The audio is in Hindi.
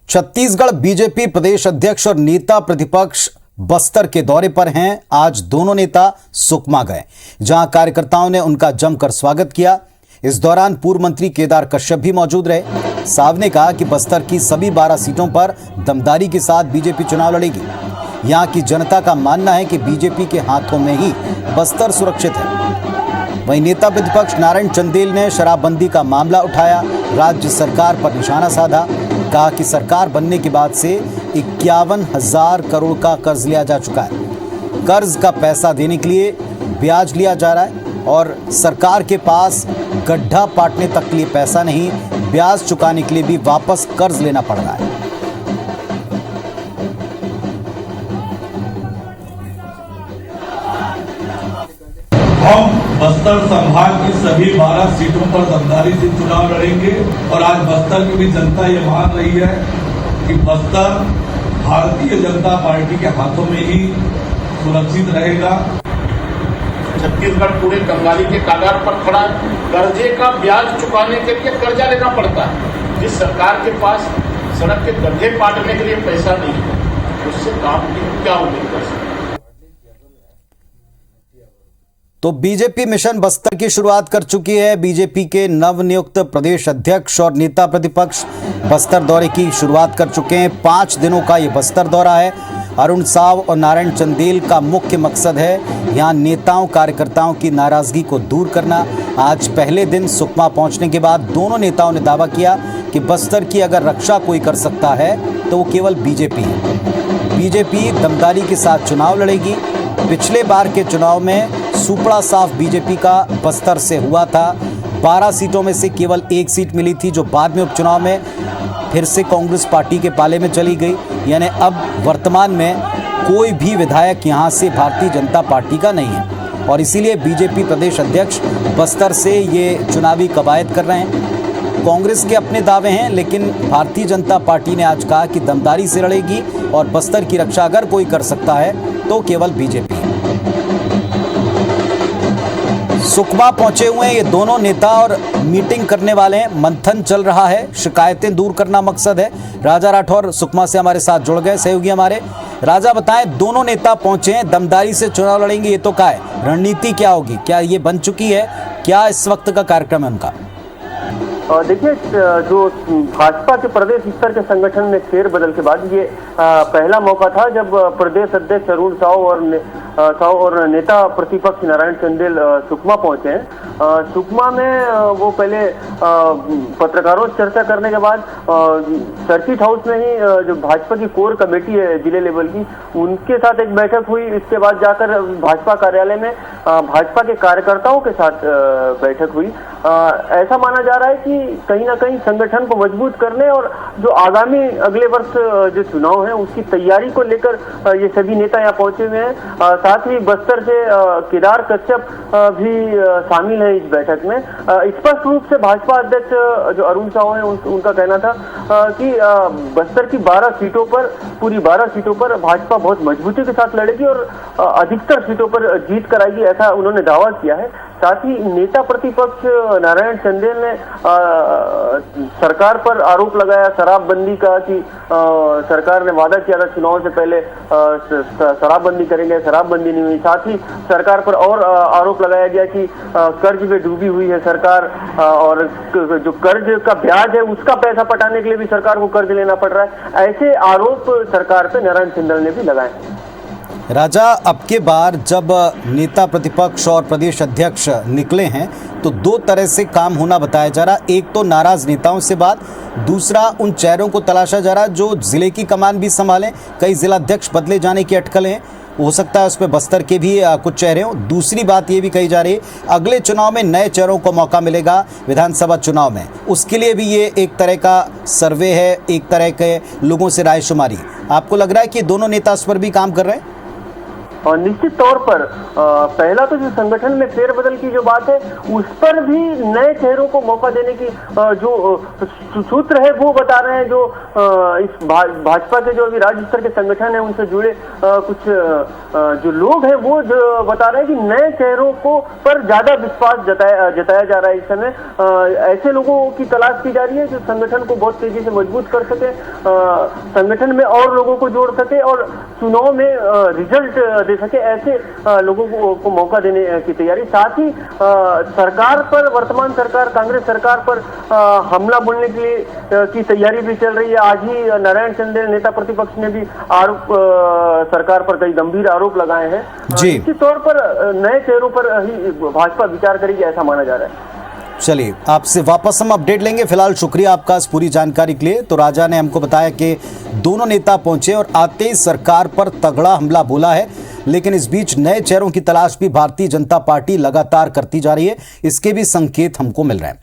छत्तीसगढ़ बीजेपी प्रदेश अध्यक्ष और नेता प्रतिपक्ष बस्तर के दौरे पर हैं। आज दोनों नेता सुकमा गए, जहां कार्यकर्ताओं ने उनका जमकर स्वागत किया। इस दौरान पूर्व मंत्री केदार कश्यप भी मौजूद रहे। साव ने कहा कि बस्तर की सभी 12 सीटों पर दमदारी के साथ बीजेपी चुनाव लड़ेगी। यहां की जनता का मानना है कि बीजेपी के हाथों में ही बस्तर सुरक्षित है। वहीं नेता प्रतिपक्ष नारायण चंदेल ने शराबबंदी का मामला उठाया, राज्य सरकार पर निशाना साधा। कहा कि सरकार बनने के बाद से 51,000 करोड़ का कर्ज लिया जा चुका है। कर्ज का पैसा देने के लिए ब्याज लिया जा रहा है और सरकार के पास गड्ढा पाटने तक के लिए पैसा नहीं, ब्याज चुकाने के लिए भी वापस कर्ज लेना पड़ रहा है। हम बस्तर संभाग की सभी 12 सीटों पर दमदारी से चुनाव लड़ेंगे और आज बस्तर की भी जनता ये मान रही है कि बस्तर भारतीय जनता पार्टी के हाथों में ही सुरक्षित रहेगा। छत्तीसगढ़ पूरे कंगाली के कगार पर खड़ा है। कर्जे का ब्याज चुकाने के लिए कर्जा लेना पड़ता है। जिस सरकार के पास सड़क के गड्ढे पाटने के लिए पैसा नहीं है, उससे काम की क्या उम्मीद कर सकते। तो बीजेपी मिशन बस्तर की शुरुआत कर चुकी है। बीजेपी के नवनियुक्त प्रदेश अध्यक्ष और नेता प्रतिपक्ष बस्तर दौरे की शुरुआत कर चुके हैं। 5 दिनों का ये बस्तर दौरा है। अरुण साव और नारायण चंदेल का मुख्य मकसद है यहां नेताओं कार्यकर्ताओं की नाराजगी को दूर करना। आज पहले दिन सुकमा पहुंचने के बाद दोनों नेताओं ने दावा किया कि बस्तर की अगर रक्षा कोई कर सकता है तो वो केवल बीजेपी है। बीजेपी दमदारी के साथ चुनाव लड़ेगी। पिछले बार के चुनाव में सुपड़ा साफ बीजेपी का बस्तर से हुआ था। 12 सीटों में से केवल 1 सीट मिली थी, जो बाद में उपचुनाव में फिर से कांग्रेस पार्टी के पाले में चली गई। यानी अब वर्तमान में कोई भी विधायक यहां से भारतीय जनता पार्टी का नहीं है और इसीलिए बीजेपी प्रदेश अध्यक्ष बस्तर से ये चुनावी कवायद कर रहे हैं। कांग्रेस के अपने दावे हैं, लेकिन भारतीय जनता पार्टी ने आज कहा कि दमदारी से लड़ेगी और बस्तर की रक्षा अगर कोई कर सकता है तो केवल बीजेपी। सुकमा पहुंचे हुए हैं ये दोनों नेता और मीटिंग करने वाले हैं। मंथन चल रहा है, शिकायतें दूर करना मकसद है। राजा राठौर सुकमा से हमारे साथ जुड़ गए, सहयोगी हमारे। राजा बताएं, दोनों नेता पहुंचे हैं, दमदारी से चुनाव लड़ेंगे, ये तो क्या है, रणनीति क्या होगी, क्या ये बन चुकी है, क्या इस वक्त का कार्यक्रम है उनका? देखिए, जो भाजपा के प्रदेश स्तर के संगठन में फेरबदल के बाद ये पहला मौका था जब प्रदेश अध्यक्ष अरुण साव और नेता प्रतिपक्ष नारायण चंदेल सुकमा पहुंचे हैं। सुकमा में वो पहले पत्रकारों से चर्चा करने के बाद सर्किट हाउस में ही जो भाजपा की कोर कमेटी है जिले लेवल की, उनके साथ एक बैठक हुई। इसके बाद जाकर भाजपा कार्यालय में भाजपा के कार्यकर्ताओं के साथ बैठक हुई। ऐसा माना जा रहा है कि कहीं ना कहीं संगठन को मजबूत करने और जो आगामी अगले वर्ष जो चुनाव है उसकी तैयारी को लेकर ये सभी नेता यहाँ पहुंचे हुए हैं। साथ ही बस्तर से केदार कश्यप भी शामिल है इस बैठक में। स्पष्ट रूप से भाजपा अध्यक्ष जो अरुण साव है उनका कहना था कि बस्तर की 12 सीटों पर, पूरी 12 सीटों पर भाजपा बहुत मजबूती के साथ लड़ेगी और अधिकतर सीटों पर जीत कराएगी, ऐसा उन्होंने दावा किया है। साथ ही नेता प्रतिपक्ष नारायण चंदेल ने सरकार पर आरोप लगाया शराबबंदी का कि सरकार ने वादा किया था चुनाव से पहले शराबबंदी करेंगे, शराबबंदी नहीं हुई। साथ ही सरकार पर और आरोप लगाया गया कि कर्ज में डूबी हुई है सरकार और जो कर्ज का ब्याज है उसका पैसा पटाने के लिए भी सरकार को कर्ज लेना पड़ रहा है। ऐसे आरोप सरकार पर नारायण चंदेल ने भी लगाए। राजा, अब के बार जब नेता प्रतिपक्ष और प्रदेश अध्यक्ष निकले हैं तो 2 तरह से काम होना बताया जा रहा। एक तो नाराज नेताओं से बात, दूसरा उन चेहरों को तलाशा जा रहा जो जिले की कमान भी संभालें। कई जिलाध्यक्ष बदले जाने की अटकलें हैं, हो सकता है उसमें बस्तर के भी कुछ चेहरे हों। दूसरी बात ये भी कही जा रही है अगले चुनाव में नए चेहरों को मौका मिलेगा विधानसभा चुनाव में, उसके लिए भी ये एक तरह का सर्वे है, एक तरह के लोगों से रायशुमारी। आपको लग रहा है कि दोनों नेता उस पर भी काम कर रहे हैं? और निश्चित तौर पर पहला तो जो संगठन में फेरबदल की जो बात है उस पर भी नए चेहरों को मौका देने की जो सूत्र है वो बता रहे हैं। जो इस भाजपा के जो अभी राज्य स्तर के संगठन है उनसे जुड़े कुछ जो लोग हैं वो जो बता रहे हैं कि नए चेहरों को पर ज्यादा विश्वास जताया जा रहा है। इस समय ऐसे लोगों की तलाश की जा रही है जो संगठन को बहुत तेजी से मजबूत कर सके, संगठन में और लोगों को जोड़ सके और चुनाव में रिजल्ट दे सके। ऐसे लोगों को मौका देने की तैयारी, साथ ही सरकार पर, वर्तमान सरकार कांग्रेस सरकार पर हमला बोलने के लिए की तैयारी भी चल रही है। आज ही नारायण चंदेल नेता प्रतिपक्ष ने भी आरोप सरकार पर कई गंभीर आरोप लगाए हैं। निश्चित तौर पर नए चेहरों पर ही भाजपा विचार करेगी ऐसा माना जा रहा है। चलिए, आपसे वापस हम अपडेट लेंगे। फिलहाल शुक्रिया आपका इस पूरी जानकारी के लिए। तो राजा ने हमको बताया कि दोनों नेता पहुंचे और आते ही सरकार पर तगड़ा हमला बोला है, लेकिन इस बीच नए चेहरों की तलाश भी भारतीय जनता पार्टी लगातार करती जा रही है। इसके भी संकेत हमको मिल रहे हैं।